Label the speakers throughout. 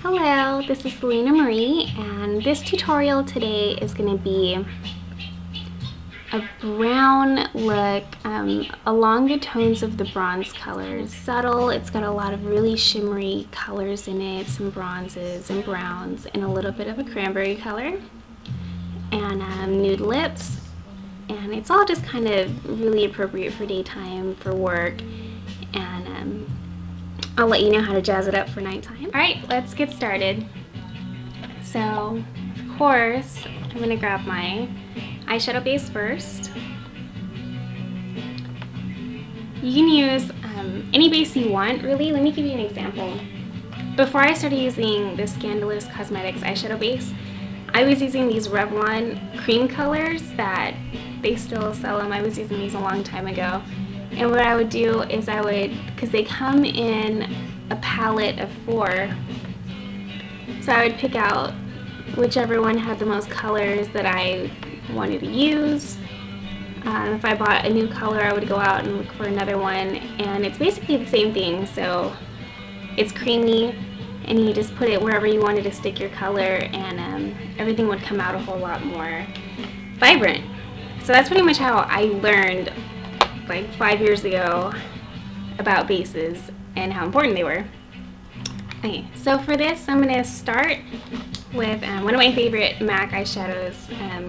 Speaker 1: Hello, this is Salina Marie, and this tutorial today is going to be a brown look along the tones of the bronze colors. Subtle, it's got a lot of really shimmery colors in it, some bronzes and browns, and a little bit of a cranberry color, and nude lips, and it's all just kind of really appropriate for daytime, for work, and I'll let you know how to jazz it up for nighttime. Alright, let's get started. So, of course, I'm going to grab my eyeshadow base first. You can use any base you want, really. Let me give you an example. Before I started using the Scandalous Cosmetics eyeshadow base, I was using these Revlon cream colors that they still sell them. I was using these a long time ago. And what I would do is because they come in a palette of 4, so I would pick out whichever one had the most colors that I wanted to use. If I bought a new color, I would go out and look for another one, and it's basically the same thing. So it's creamy, and you just put it wherever you wanted to stick your color, and everything would come out a whole lot more vibrant. So that's pretty much how I learned like 5 years ago about bases and how important they were. Okay, so for this I'm going to start with one of my favorite MAC eyeshadows.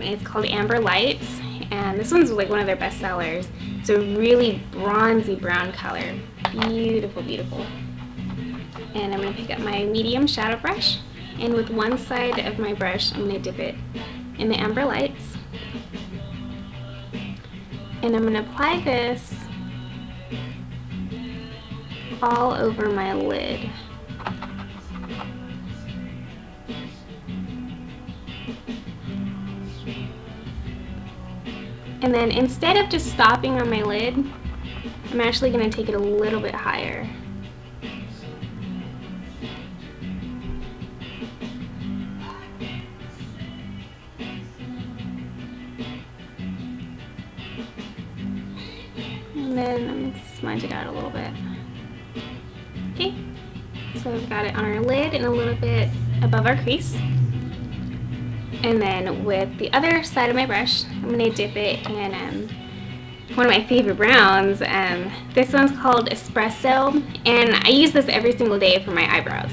Speaker 1: It's called Amber Lights, and this one's like one of their best sellers. It's a really bronzy brown color. Beautiful, beautiful. And I'm going to pick up my medium shadow brush, and with one side of my brush I'm going to dip it in the Amber Lights. And I'm going to apply this all over my lid. And then instead of just stopping on my lid, I'm actually going to take it a little bit higher. And then I'm going to smudge it out a little bit. Okay, so we've got it on our lid and a little bit above our crease. And then with the other side of my brush, I'm going to dip it in one of my favorite browns. This one's called Espresso, and I use this every single day for my eyebrows.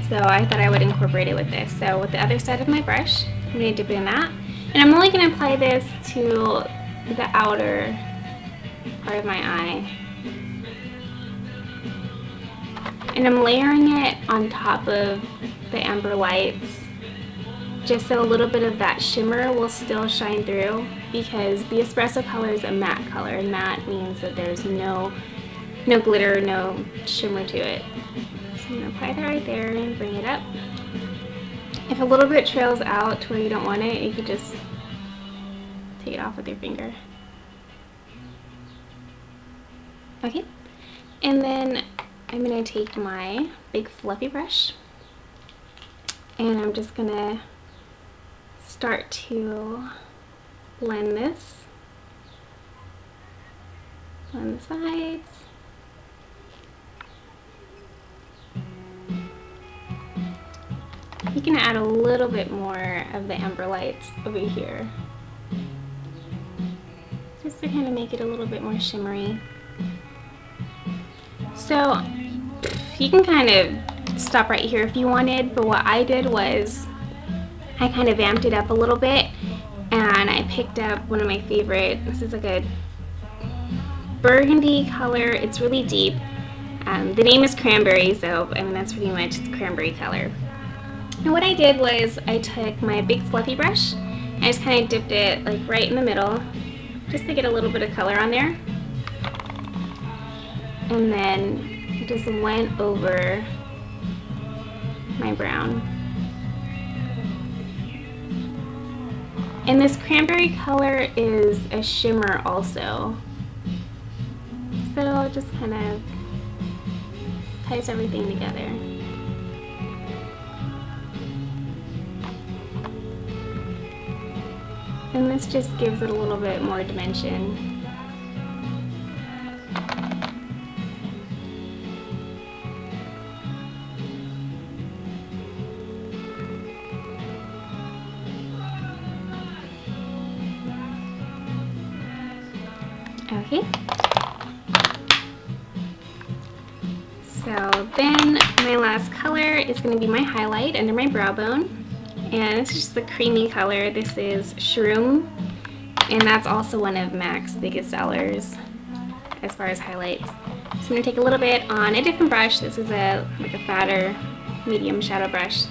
Speaker 1: So I thought I would incorporate it with this. So with the other side of my brush, I'm going to dip it in that. And I'm only going to apply this to the outer part of my eye, and I'm layering it on top of the Amber Lights just so a little bit of that shimmer will still shine through, because the Espresso color is a matte color, and matte means that there's no glitter, no shimmer to it. So I'm going to apply that right there and bring it up. If a little bit trails out to where you don't want it, you could just take it off with your finger. Okay, and then I'm going to take my big fluffy brush, and I'm just going to start to blend this on the sides. You can add a little bit more of the Amber Lights over here, just to kind of make it a little bit more shimmery. So you can kind of stop right here if you wanted, but what I did was I kind of vamped it up a little bit, and I picked up one of my favorite, this is like a burgundy color, it's really deep. The name is Cranberry, so I mean that's pretty much the cranberry color. And what I did was I took my big fluffy brush, I just kind of dipped it like right in the middle just to get a little bit of color on there. And then just went over my brown. And this cranberry color is a shimmer also. So it just kind of ties everything together. And this just gives it a little bit more dimension. Okay. So then my last color is going to be my highlight under my brow bone. And it's just the creamy color. This is Shroom. And that's also one of MAC's biggest sellers as far as highlights. So I'm going to take a little bit on a different brush. This is like a fatter medium shadow brush.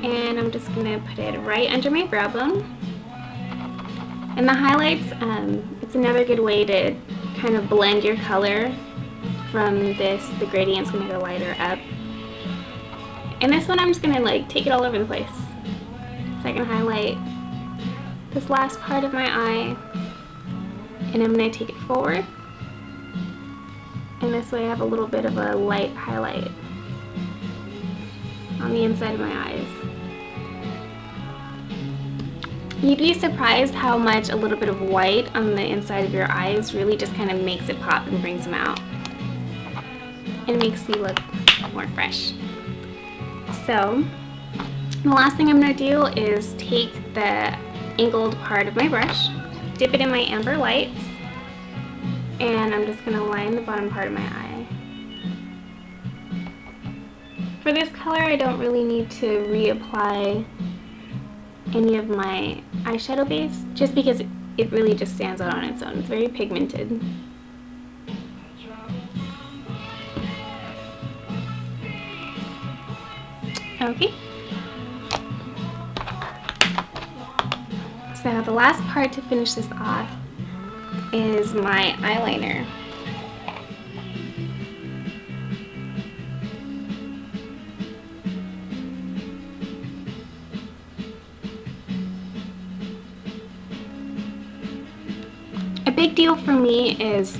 Speaker 1: And I'm just going to put it right under my brow bone. And the highlights, it's another good way to kind of blend your color from this. The gradient's going to go lighter up. And this one I'm just going to like take it all over the place. So I can highlight this last part of my eye, and I'm going to take it forward. And this way I have a little bit of a light highlight on the inside of my eyes. You'd be surprised how much a little bit of white on the inside of your eyes really just kind of makes it pop and brings them out. And makes you look more fresh. So, the last thing I'm going to do is take the angled part of my brush, dip it in my amber lights, and I'm just going to line the bottom part of my eye. For this color, I don't really need to reapply any of my eyeshadow base, just because it really just stands out on its own. It's very pigmented. Okay. So the last part to finish this off is my eyeliner. A big deal for me is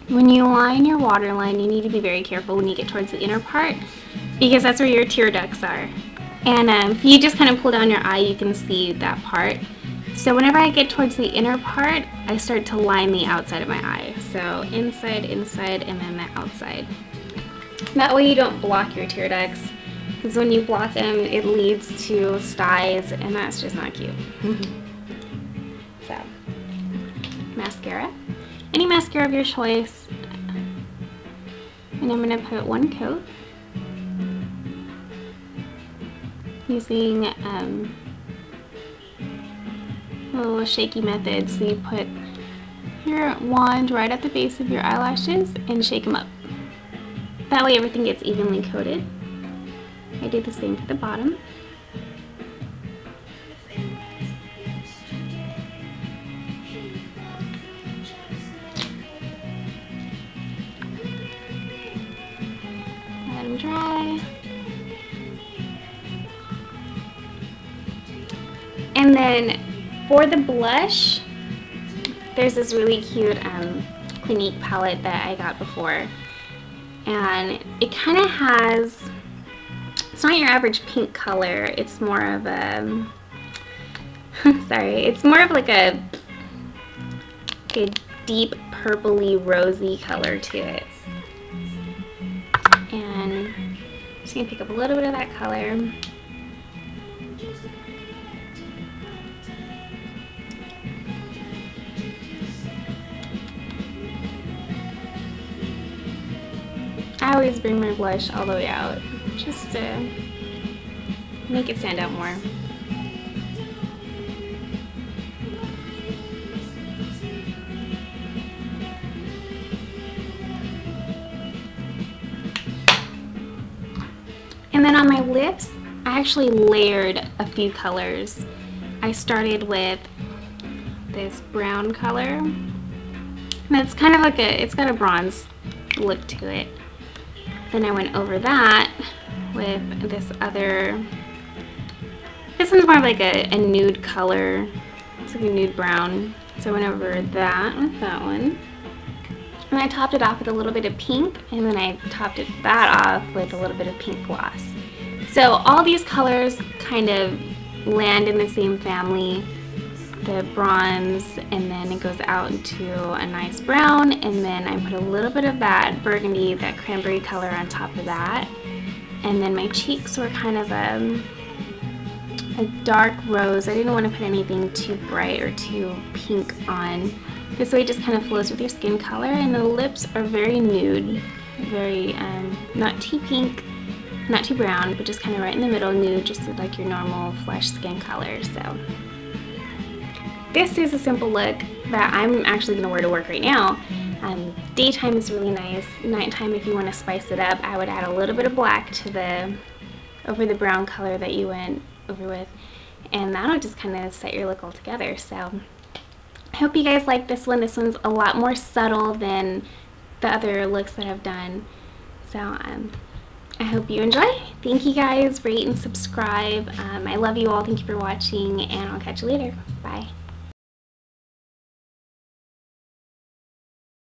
Speaker 1: when you line your waterline, you need to be very careful when you get towards the inner part, because that's where your tear ducts are. And if you just kind of pull down your eye, you can see that part. So whenever I get towards the inner part, I start to line the outside of my eye. So inside, inside, and then the outside. That way you don't block your tear ducts, because when you block them, it leads to styes, and that's just not cute. So, mascara. Any mascara of your choice. And I'm going to put one coat using a little shaky method. So you put your wand right at the base of your eyelashes and shake them up. That way everything gets evenly coated. I do the same for the bottom. Let them dry. And then for the blush, there's this really cute Clinique palette that I got before. And it kind of has, it's not your average pink color, it's more of a, sorry, it's more of like a deep purpley rosy color to it. And I'm just going to pick up a little bit of that color. I always bring my blush all the way out, just to make it stand out more. And then on my lips, I actually layered a few colors. I started with this brown color, and it's kind of like it's got a bronze look to it. Then I went over that with this other, this one's more like a nude color. It's like a nude brown. So I went over that with that one. And I topped it off with a little bit of pink, and then I topped that off with a little bit of pink gloss. So all these colors kind of land in the same family. The bronze, and then it goes out into a nice brown, and then I put a little bit of that burgundy, that cranberry color on top of that. And then my cheeks were kind of a dark rose. I didn't want to put anything too bright or too pink on. This way it just kind of flows with your skin color, and the lips are very nude, very not too pink, not too brown, but just kind of right in the middle, nude, just like your normal flesh skin color. So this is a simple look that I'm actually going to wear to work right now. Daytime is really nice. Nighttime, if you want to spice it up, I would add a little bit of black to over the brown color that you went over with, and that'll just kind of set your look all together. So I hope you guys like this one. This one's a lot more subtle than the other looks that I've done. So I hope you enjoy. Thank you guys. Rate and subscribe. I love you all. Thank you for watching, and I'll catch you later. Bye.